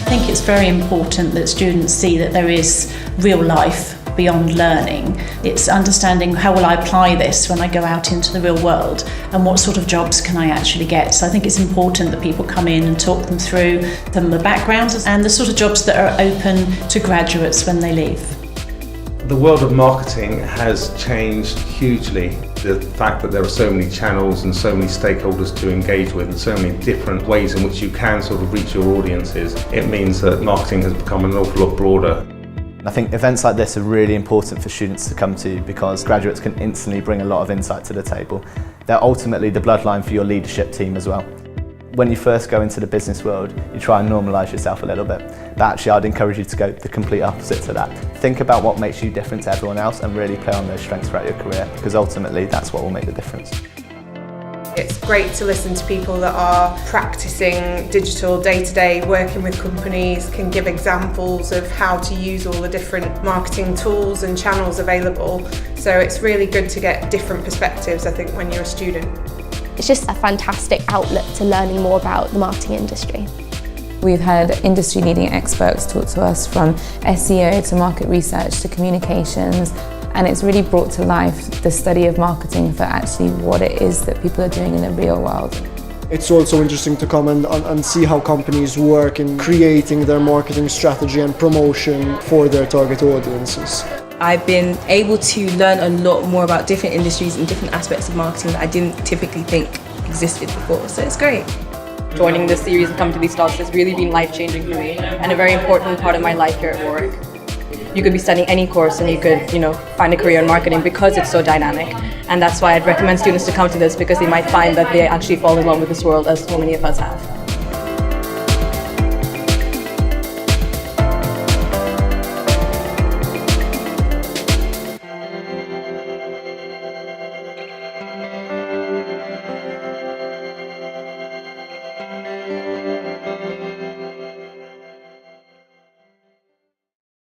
I think it's very important that students see that there is real life beyond learning. It's understanding how will I apply this when I go out into the real world and what sort of jobs can I actually get. So I think it's important that people come in and talk them through some of the backgrounds and the sort of jobs that are open to graduates when they leave. The world of marketing has changed hugely. The fact that there are so many channels and so many stakeholders to engage with and so many different ways in which you can sort of reach your audiences, it means that marketing has become an awful lot broader. I think events like this are really important for students to come to because graduates can instantly bring a lot of insight to the table. They're ultimately the bloodline for your leadership team as well. When you first go into the business world, you try and normalise yourself a little bit. But actually, I'd encourage you to go the complete opposite to that. Think about what makes you different to everyone else and really play on those strengths throughout your career because ultimately that's what will make the difference. It's great to listen to people that are practicing digital day-to-day, working with companies, can give examples of how to use all the different marketing tools and channels available. So it's really good to get different perspectives, I think, when you're a student. It's just a fantastic outlet to learning more about the marketing industry. We've had industry-leading experts talk to us from SEO to market research to communications, and it's really brought to life the study of marketing for actually what it is that people are doing in the real world. It's also interesting to come and see how companies work in creating their marketing strategy and promotion for their target audiences. I've been able to learn a lot more about different industries and different aspects of marketing that I didn't typically think existed before, so it's great. Joining this series and coming to these talks has really been life-changing for me and a very important part of my life here at Warwick. You could be studying any course and you could, find a career in marketing because it's so dynamic, and that's why I'd recommend students to come to this because they might find that they actually fall in love with this world as so many of us have.